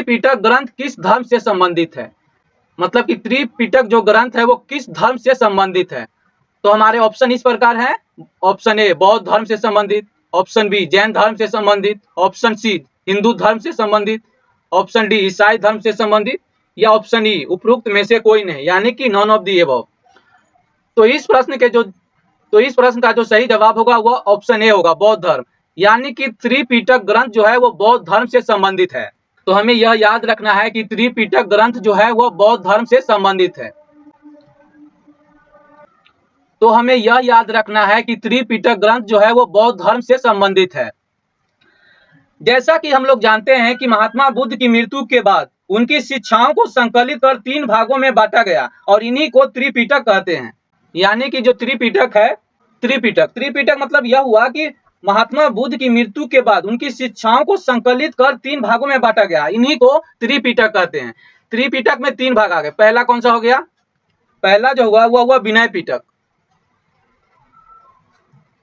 त्रिपिटक ग्रंथ किस धर्म से संबंधित है, मतलब कि त्रिपिटक जो ग्रंथ है वो किस धर्म से संबंधित है। तो हमारे ऑप्शन इस प्रकार है, ऑप्शन ए बौद्ध धर्म से संबंधित, ऑप्शन बी जैन धर्म से संबंधित, ऑप्शन सी हिंदू धर्म से संबंधित, ऑप्शन डी ईसाई धर्म से संबंधित, या ऑप्शन ई उपरोक्त में से कोई नहीं, यानी कि नॉन ऑफ दी अबव। तो इस प्रश्न का जो सही जवाब होगा वह ऑप्शन ए होगा, बौद्ध धर्म, यानी कि त्रिपिटक ग्रंथ जो है वो बौद्ध धर्म से संबंधित है। तो हमें यह याद रखना है कि त्रिपिटक ग्रंथ जो है वह बौद्ध धर्म से संबंधित है। तो हमें यह याद रखना है कि त्रिपिटक ग्रंथ जो है वो बौद्ध धर्म से संबंधित है। जैसा कि हम लोग जानते हैं कि महात्मा बुद्ध की मृत्यु के बाद उनकी शिक्षाओं को संकलित कर 3 भागों में बांटा गया और इन्हीं को त्रिपिटक कहते हैं। यानी कि जो त्रिपिटक है, त्रिपिटक मतलब यह हुआ कि महात्मा बुद्ध की मृत्यु के बाद उनकी शिक्षाओं को संकलित कर 3 भागों में बांटा गया, इन्हीं को त्रिपिटक कहते हैं। त्रिपिटक में 3 भाग आ गए। पहला कौन सा हो गया? पहला जो हुआ वो हुआ विनय पिटक,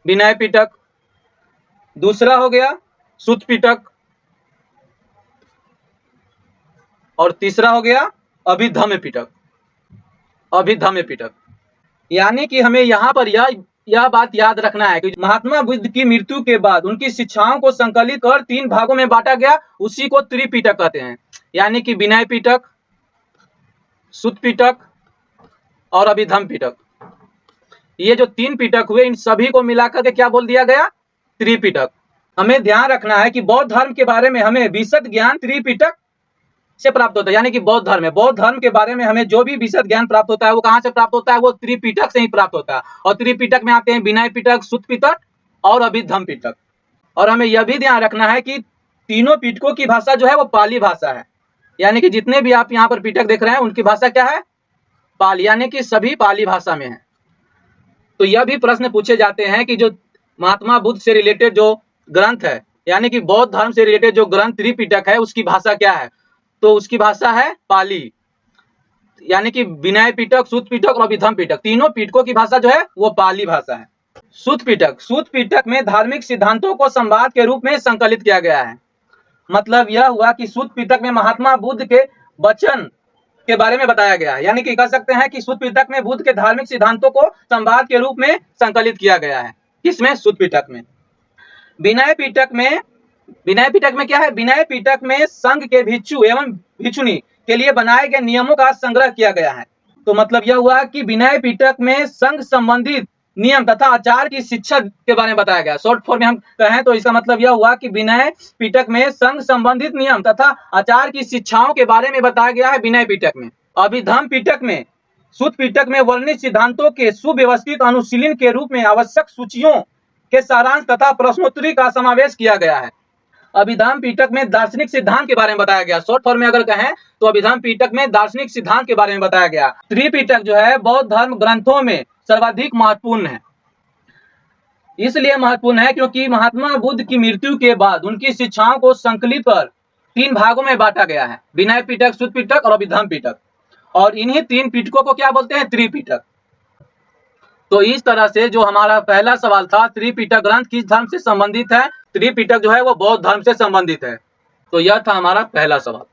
विनय पिटक। दूसरा हो गया सुत्त पिटक, और तीसरा हो गया अभिधम्म पिटक, अभिधम्म पिटक। यानी कि हमें यहाँ पर यह बात याद रखना है कि महात्मा बुद्ध की मृत्यु के बाद उनकी शिक्षाओं को संकलित कर 3 भागों में बांटा गया, उसी को त्रिपिटक कहते हैं। यानी कि विनय पिटक, सुत्त पिटक और अभिधम्म पिटक। ये जो 3 पिटक हुए, इन सभी को मिलाकर के क्या बोल दिया गया? त्रिपिटक। हमें ध्यान रखना है कि बौद्ध धर्म के बारे में हमें विशद ज्ञान त्रिपिटक से प्राप्त होता है। यानी कि बौद्ध धर्म के बारे में हमें जो भी विशद ज्ञान प्राप्त होता है वो कहाँ से प्राप्त होता है? वो त्रिपिटक से ही प्राप्त होता है। और त्रिपिटक में आते हैं विनय पिटक, सुत्त पिटक और अभिधम्म पिटक। और हमें यह भी ध्यान रखना है कि तीनों पिटकों की भाषा जो है वो पाली भाषा है। यानी कि जितने भी आप यहाँ पर पिटक देख रहे हैं उनकी भाषा क्या है? पाली, यानी कि सभी पाली भाषा में है। तो यह भी प्रश्न पूछे जाते हैं कि जो महात्मा बुद्ध से रिलेटेड जो ग्रंथ है, यानी कि बौद्ध धर्म से रिलेटेड जो ग्रंथ त्रिपिटक है, उसकी भाषा क्या है? तो उसकी भाषा है पाली। यानी कि विनय पिटक, सुत्त पिटक और अभिधम्म पिटक, तीनों पिटकों की भाषा जो है वो पाली भाषा है। सुत्त पिटक में धार्मिक सिद्धांतों को संवाद के रूप में संकलित किया गया है। मतलब यह हुआ कि सुत्त पिटक में महात्मा बुद्ध के वचन के बारे में बताया गया है। यानी कि कह सकते हैं कि सुत्त पिटक में बुद्ध के धार्मिक सिद्धांतों को संवाद के रूप में संकलित किया गया है। किसमें? सुत्त पिटक में। विनय पिटक में क्या है? विनय पिटक में संघ के भिक्षु एवं भिक्षुणी के लिए बनाए गए नियमों का संग्रह किया गया है। तो मतलब यह हुआ कि विनय पिटक में संघ संबंधित नियम तथा आचार की शिक्षा के बारे में बताया गया। शॉर्ट फॉर्म में हम कहें तो इसका मतलब यह हुआ कि विनय पिटक में संघ संबंधित नियम तथा आचार की शिक्षाओं के बारे में बताया गया है विनय पिटक में। अभिधम्म पिटक में, सुत्त पिटक में वर्णित सिद्धांतों के सुव्यवस्थित अनुशीलन के रूप में आवश्यक सूचियों के सारांश तथा प्रश्नोत्तरी का समावेश किया गया है। अभिधम्म पिटक में दार्शनिक सिद्धांत के बारे में बताया गया। शॉर्ट फॉर्म में अगर कहें तो अभिधम्म पिटक में दार्शनिक सिद्धांत के बारे में बताया गया। त्रिपिटक जो है बौद्ध धर्म ग्रंथों में सर्वाधिक महत्वपूर्ण है। इसलिए महत्वपूर्ण है क्योंकि महात्मा बुद्ध की मृत्यु के बाद उनकी शिक्षाओं को संकलित कर 3 भागों में बांटा गया है, विनय पिटक, सुत्त पिटक और अभिधम्म पिटक। और इन्हीं 3 पिटकों को क्या बोलते हैं? त्रिपिटक। तो इस तरह से जो हमारा पहला सवाल था, त्रिपिटक ग्रंथ किस धर्म से संबंधित है? त्रिपिटक जो है वो बौद्ध धर्म से संबंधित है। तो यह था हमारा पहला सवाल।